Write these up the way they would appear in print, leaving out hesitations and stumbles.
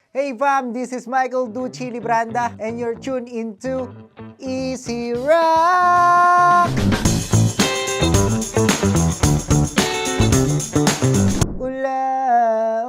Hey fam, this is Michael Ducci Libranda and you're tuned into Easy Rock!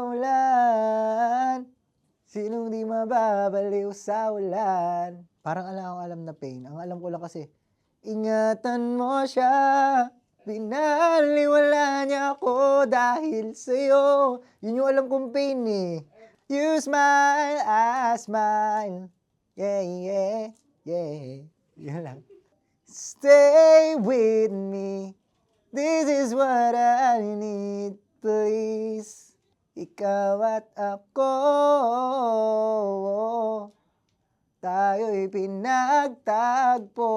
Ulan, sinong di mababaliw sa ulan? Parang akong alam na pain. Ang alam ko lang kasi, ingatan mo siya. Binaliwala niya ako dahil sa'yo. Yun yung alam kong pain eh. You smile, I smile. Yeah, yeah, yeah. Yun lang. Stay with me. This is what I need, please. Ikaw at ako, tayo'y pinagtagpo.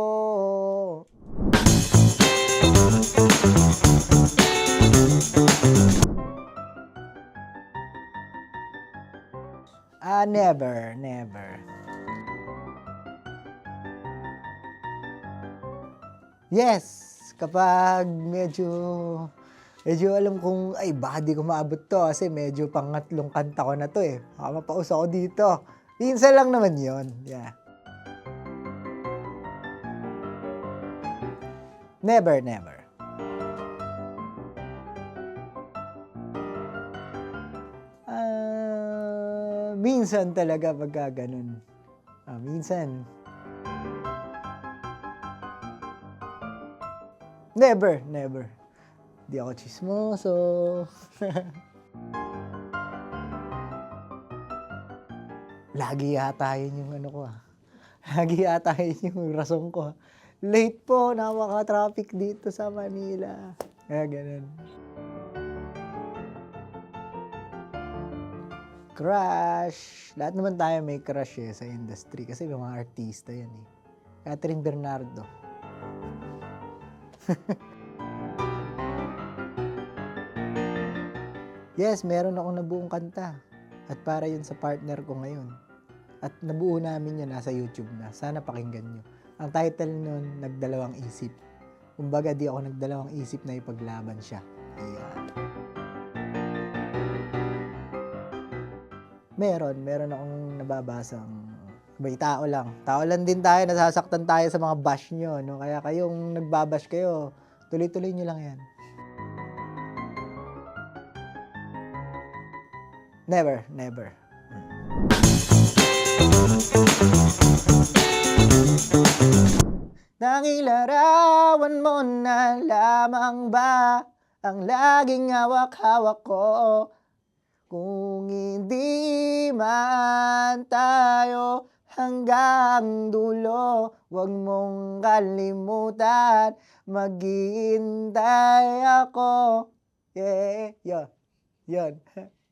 Never, never. Yes, kapag medyo alam kong, ay baka di ko maabot to kasi medyo pangatlong kanta ko na to eh. Baka mapaus ako dito. Minsan lang naman yon, yeah. Never, never. Minsan talaga pagka ganun. Minsan. Never, never. Di ako chismoso. Lagi yata yun yung ano ko Lagi yata yun yung rason ko Late po, napaka-traffic dito sa Manila. Kaya ganun. Crush. Lahat naman tayo may crush eh sa industry kasi may mga artista yan eh. Catherine Bernardo. Yes, meron akong nabuong kanta. At para yun sa partner ko ngayon. At nabuo namin yun, nasa YouTube na. Sana pakinggan nyo. Ang title nun, Nagdalawang Isip. Kumbaga, di ako nagdalawang isip na ipaglaban siya. Ayan. Meron akong nababasang may tao lang. Tao lang din tayo, nasasaktan tayo sa mga bash nyo. No? Kaya kayong nagbabash kayo, tuloy-tuloy nyo lang yan. Never, never. Nangilarawan mo na lamang ba ang laging hawak-hawak ko? Kung hindi man tayo hanggang dulo, wag mong kalimutan, maghihintay ako. Yeah, yun.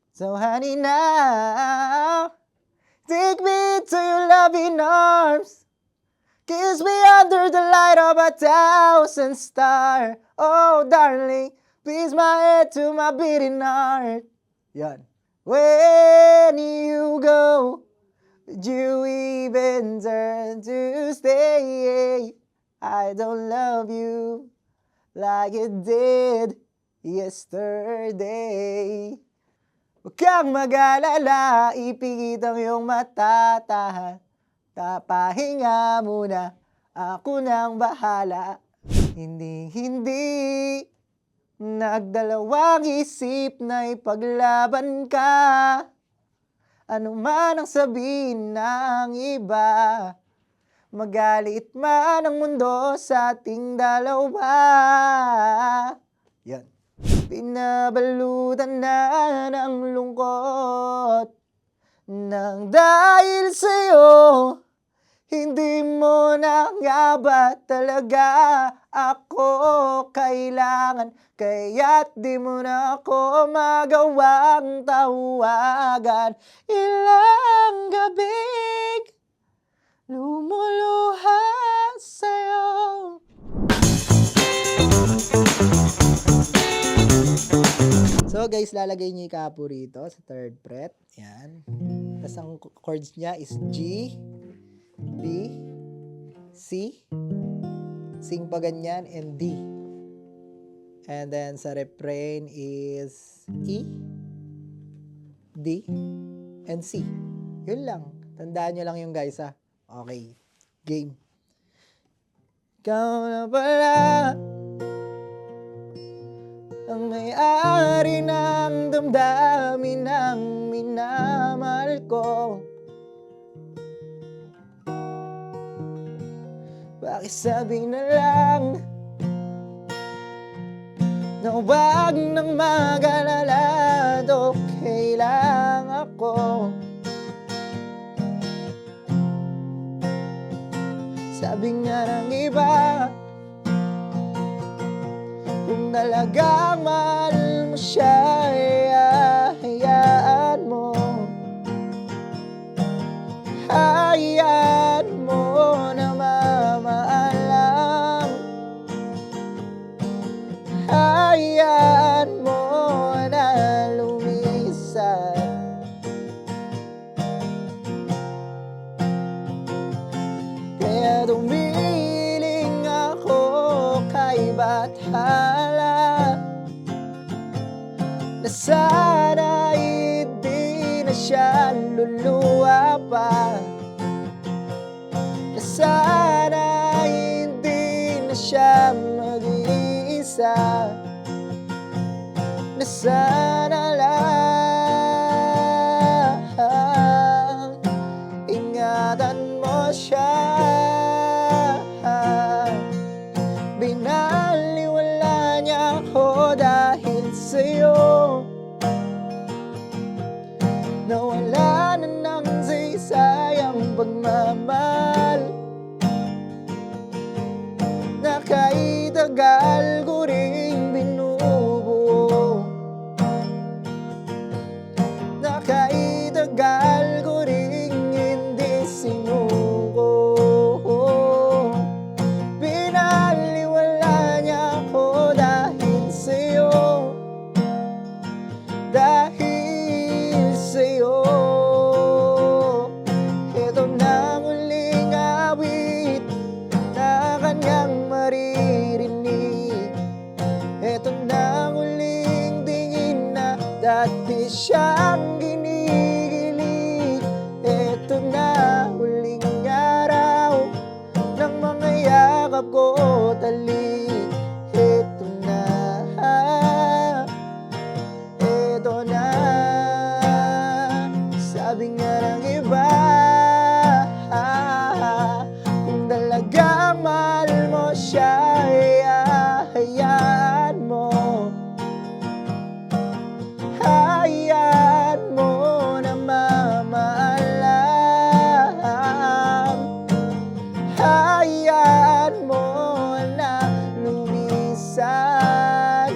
So honey now, take me to your loving arms. Kiss me under the light of 1,000 stars. Oh darling, please my head to my beating heart. Yan. When you go, did you even turn to stay? I don't love you like you did yesterday. Huwag kang mag-alala, ipikit ang iyong mata, pahinga muna, ako nang bahala. Hindi nagdalawang isip na ipaglaban ka. Ano man ang sabihin ng iba, magalit man ang mundo sa ating dalawa. Yan. Pinabalutan na ng lungkot nang dahil sa'yo, hindi mo na nga ba talaga ako kailangan? Kaya't di mo na ako magawang tawagan. Ilang gabing lumuluha sa'yo. So guys, lalagay niyo yung kapo rito sa third fret. Yan. Tapos ang chords niya is G, B, C, sing pa ganyan, and D. And then sa refrain is E, D, and C. Yun lang. Tandaan nyo lang yung guys ha. Okay. Game. Ikaw na pala ang may-ari ng damdamin ng minamahal ko. Pakisabi na lang na huwag nang mag-alala, okay lang ako. Sabi nga ng iba, kung talagang mahal mo siya, hayaan mo. Hayaan mo na mamaalam. Hayaan mo na lumisan. Kaya tumiling ako kay Bathala na sana hindi na siya luluwa pa, na sana hindi na siya mag-iisa, na sana lang ingatan mo siya. Binaliwala niya ako dahil sa'yo, nawala na ng saysayang pagmamahal na kahit tagal ko ring binubuo, na kahit tagal ko ring hindi sinuko. Binaliwala niya ako dahil sa'yo, dahil sa'yo. Ito na ang huling awit na kanyang maririnig. Ito na ang huling tingin na dati siyang ginigilig. Ito na huling araw ng mga yakap ko talik. Ito na, ito na. Sabi nga ng iba, kung talagang mahal mo siya, hayaan mo. Hayaan mo na mamaalam. Hayaan mo na lumisan.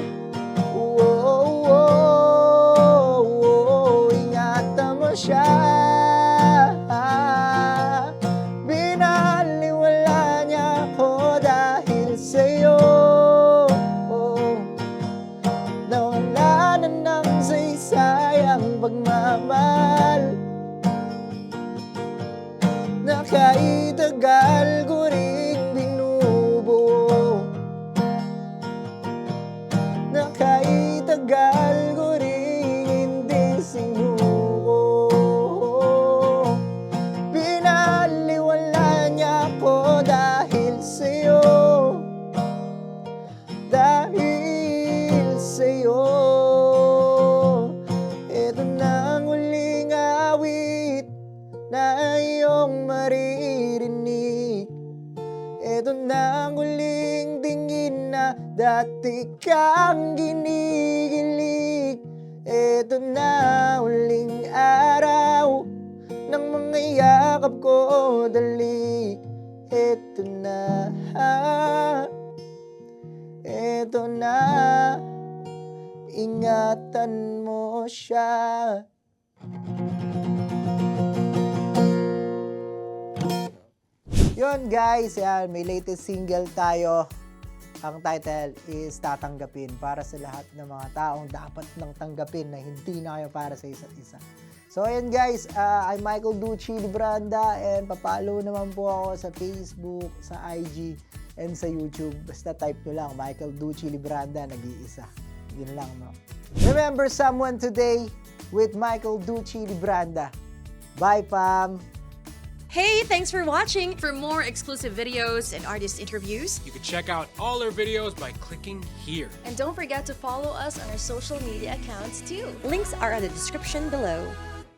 Ingatan mo siya. Binaliwala niya ako dahil sa'yo, nawala na ng saysayang pagmamahal na kahit tagal ko ring binubuo, na kahit tagal ko ring hindi sinuko. Binaliwala niya ako dahil sa'yo, dahil sa'yo. Ito na ang huling awit na iyong maririnig. Ito na ang huling tingin na dati kang ginigilig. Ito na huling araw ng mga yakap ko dalik. Ito na, ito na, ingatan mo siya. Yun guys, yan, may latest single tayo. Ang title is Tatanggapin, para sa lahat ng mga taong dapat nang tanggapin na hindi na kayo para sa isa't isa. So ayan guys, I'm Michael Ducci Libranda, and papalo naman po ako sa Facebook, sa IG, and sa YouTube. Basta type nyo lang, Michael Ducci Libranda, nag-iisa. Yun lang, no? Remember someone today with Michael Ducci Libranda. Bye, fam! Hey, thanks for watching. For more exclusive videos And artist interviews. You can check out all our videos by clicking here. And don't forget to follow us on our social media accounts too. Links are in the description below.